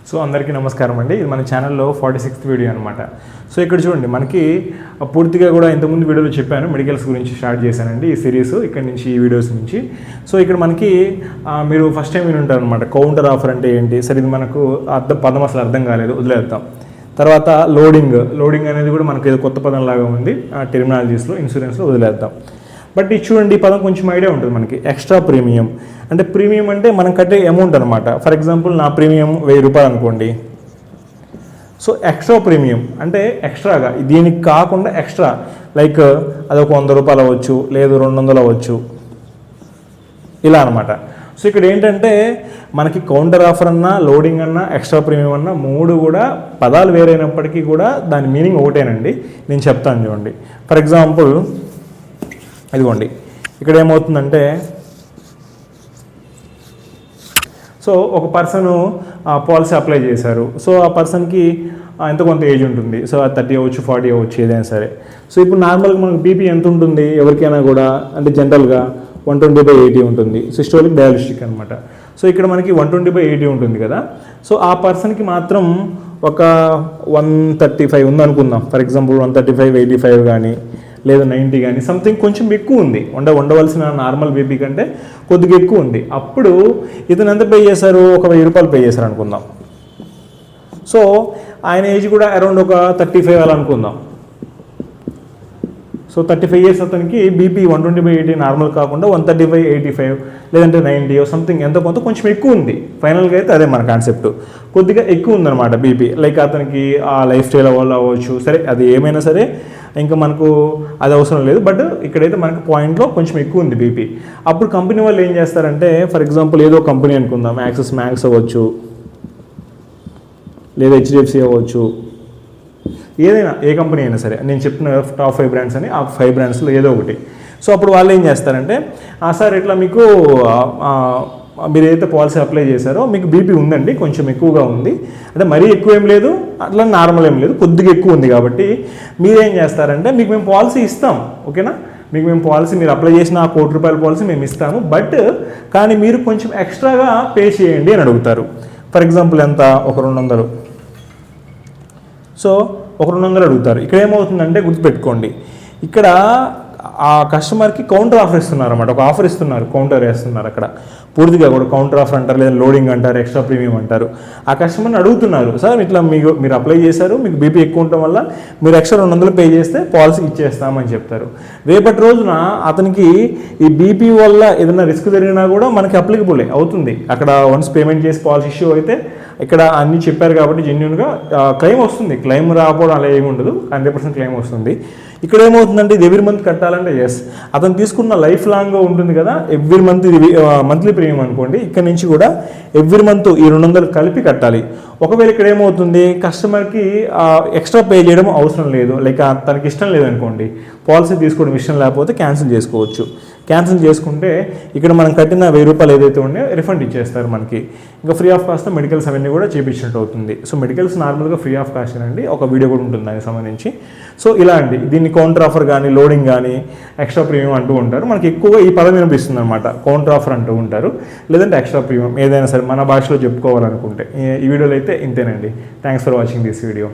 So అందరికీ నమస్కారం అండి. ఇది మన ఛానల్లో 46th వీడియో అనమాట. సో ఇక్కడ చూడండి, మనకి పూర్తిగా కూడా ఇంతకుముందు వీడియోలో చెప్పాను, మెడికల్స్ గురించి స్టార్ట్ చేశానండి ఈ సిరీస్ ఇక్కడ నుంచి, ఈ వీడియోస్ నుంచి. సో ఇక్కడ మనకి మీరు ఫస్ట్ టైం వినుంటారు అనమాట, కౌంటర్ ఆఫర్ అంటే ఏంటి. సరే, ఇది మనకు పదం అసలు అర్థం కాలేదు, వదిలేద్దాం. తర్వాత లోడింగ్ అనేది కూడా మనకి ఏదో కొత్త పదం లాగా ఉంది టెర్మినాలజీస్లో, ఇన్సూరెన్స్లో, వదిలేద్దాం. బట్ ఇది చూడండి, ఈ పదం కొంచెం ఐడియా ఉంటుంది మనకి. ఎక్స్ట్రా ప్రీమియం అంటే, ప్రీమియం అంటే మనం కట్టే అమౌంట్ అనమాట. ఫర్ ఎగ్జాంపుల్ నా ప్రీమియం 1000 రూపాయలు అనుకోండి. సో ఎక్స్ట్రా ప్రీమియం అంటే ఎక్స్ట్రాగా, దీనికి కాకుండా ఎక్స్ట్రా, లైక్ అదొక 100 రూపాయలు అవ్వచ్చు, లేదు 200 అవ్వచ్చు, ఇలా అనమాట. సో ఇక్కడ ఏంటంటే మనకి కౌంటర్ ఆఫర్ అన్నా, లోడింగ్ అన్నా, ఎక్స్ట్రా ప్రీమియం అన్నా, మూడు కూడా పదాలు వేరైనప్పటికీ కూడా దాని మీనింగ్ ఒకటేనండి. నేను చెప్తాను చూడండి. ఫర్ ఎగ్జాంపుల్ ఇదిగోండి, ఇక్కడ ఏమవుతుందంటే, సో ఒక పర్సను పాలసీ అప్లై చేశారు. సో ఆ పర్సన్కి ఎంత కొంత ఏజ్ ఉంటుంది. సో 30 అవ్వచ్చు, 40 అవ్వచ్చు, ఏదైనా సరే. సో ఇప్పుడు నార్మల్గా మనకు బీపీ ఎంత ఉంటుంది ఎవరికైనా కూడా అంటే జనరల్గా 120/80 ఉంటుంది, సిస్టోలిక్ డయాలిస్టిక్ అనమాట. సో ఇక్కడ మనకి 120/80 ఉంటుంది కదా. సో ఆ పర్సన్కి మాత్రం ఒక 135 ఉందనుకుందాం. ఫర్ ఎగ్జాంపుల్ 135/85 కానీ, లేదు 90 కానీ, సంథింగ్ కొంచెం ఎక్కువ ఉంది, ఉండవలసిన నార్మల్ బీపీ కంటే కొద్దిగా ఎక్కువ ఉంది. అప్పుడు ఇతను ఎంత పే చేశారు, ఒక 1000 రూపాయలు పే చేశారు అనుకుందాం. సో ఆయన ఏజ్ కూడా అరౌండ్ ఒక 35 అలా అనుకుందాం. సో 35 ఇయర్స్ అతనికి బీపీ 120/80 నార్మల్ కాకుండా 135/85 లేదంటే 90 సంథింగ్ ఎంతో కొంత కొంచెం ఎక్కువ ఉంది. ఫైనల్గా అయితే అదే మన కాన్సెప్ట్, కొద్దిగా ఎక్కువ ఉందన్నమాట బీపీ. లైక్ అతనికి ఆ లైఫ్ స్టైల్ వల్ల అవ్వచ్చు, సరే అది ఏమైనా సరే, ఇంకా మనకు అది అవసరం లేదు. బట్ ఇక్కడైతే మనకు పాయింట్లో కొంచెం ఎక్కువ ఉంది బీపీ. అప్పుడు కంపెనీ వాళ్ళు ఏం చేస్తారంటే, ఫర్ ఎగ్జాంపుల్ ఏదో కంపెనీ అనుకుందాం, యాక్సిస్ మ్యాక్స్ అవ్వచ్చు, లేదా HDFC అవ్వచ్చు, ఏదైనా ఏ కంపెనీ అయినా సరే. నేను చెప్పిన టాప్ 5 బ్రాండ్స్ అని, ఆ 5 బ్రాండ్స్లో ఏదో ఒకటి. సో అప్పుడు వాళ్ళు ఏం చేస్తారంటే, సార్ ఇట్లా మీకు మీరు ఏదైతే పాలసీ అప్లై చేశారో మీకు బీపీ ఉందండి, కొంచెం ఎక్కువగా ఉంది, అంటే మరీ ఎక్కువ ఏం లేదు, అట్లా నార్మల్ ఏం లేదు, కొద్దిగా ఎక్కువ ఉంది. కాబట్టి మీరేం చేస్తారంటే, మీకు మేము పాలసీ ఇస్తాం, ఓకేనా, మీకు మేము పాలసీ, మీరు అప్లై చేసిన ఆ 1 కోటి రూపాయల పాలసీ మేము ఇస్తాము, బట్ కానీ మీరు కొంచెం ఎక్స్ట్రాగా పే చేయండి అని అడుగుతారు. ఫర్ ఎగ్జాంపుల్ ఎంత, ఒక 200. సో ఒక 200 అడుగుతారు. ఇక్కడ ఏమవుతుందంటే గుర్తుపెట్టుకోండి, ఇక్కడ ఆ కస్టమర్కి కౌంటర్ ఆఫర్ ఇస్తున్నారు అన్నమాట. ఒక ఆఫర్ ఇస్తున్నారు, కౌంటర్ వేస్తున్నారు. అక్కడ పూర్తిగా కూడా కౌంటర్ ఆఫర్ అంటారు, లేదా లోడింగ్ అంటారు, ఎక్స్ట్రా ప్రీమియం అంటారు. ఆ కస్టమర్ని అడుగుతున్నారు, సార్ ఇట్లా మీరు అప్లై చేశారు, మీకు బీపీ ఎక్కువ ఉండటం వల్ల మీరు ఎక్స్ట్రా 200 పే చేస్తే పాలసీ ఇచ్చేస్తామని చెప్తారు. రేపటి రోజున అతనికి ఈ బీపీ వల్ల ఏదైనా రిస్క్ జరిగినా కూడా మనకి అప్లికబుల్ అవుతుంది. అక్కడ వన్స్ పేమెంట్ చేసి పాలసీ ఇష్యూ అయితే ఇక్కడ అన్నీ చెప్పారు కాబట్టి జెన్యూన్గా క్లెయిమ్ వస్తుంది. క్లెయిమ్ రాకపోవడం అలా ఏమి ఉండదు, 100% క్లెయిమ్ వస్తుంది. ఇక్కడ ఏమవుతుందంటే, ఇది ఎవ్రీ మంత్ కట్టాలంటే ఎస్, అతను తీసుకున్న లైఫ్ లాంగ్గా ఉంటుంది కదా. ఎవ్రీ మంత్ ఇది మంత్లీ ప్రీమియం అనుకోండి, ఇక్కడ నుంచి కూడా ఎవ్రీ మంత్ ఈ 200 కలిపి కట్టాలి. ఒకవేళ ఇక్కడ ఏమవుతుంది, కస్టమర్కి ఎక్స్ట్రా పే చేయడం అవసరం లేదు, లైక్ తనకి ఇష్టం లేదనుకోండి, పాలసీ తీసుకోవడం ఇష్టం లేకపోతే క్యాన్సిల్ చేసుకోవచ్చు. క్యాన్సిల్ చేసుకుంటే ఇక్కడ మనం కట్టిన 1000 రూపాయలు ఏదైతే ఉన్నాయో రిఫండ్ ఇచ్చేస్తారు మనకి. ఇంకా ఫ్రీ ఆఫ్ కాస్ట్ మెడికల్స్ అవన్నీ కూడా చేయించినట్టు అవుతుంది. సో మెడికల్స్ నార్మల్గా ఫ్రీ ఆఫ్ కాస్ట్ అండి, ఒక వీడియో కూడా ఉంటుంది దానికి సంబంధించి. సో ఇలా అండి, దీన్ని కౌంటర్ ఆఫర్ కానీ, లోడింగ్ కానీ, ఎక్స్ట్రా ప్రీమియం అంటూ ఉంటారు. మనకి ఎక్కువగా ఈ పదం వినిపిస్తుంది అనమాట, కౌంటర్ ఆఫర్ అంటూ ఉంటారు, లేదంటే ఎక్స్ట్రా ప్రీమియం, ఏదైనా సరే మన భాషలో చెప్పుకోవాలనుకుంటే. ఈ వీడియోలో అయితే ఇంతేనండి. Thanks for watching this video.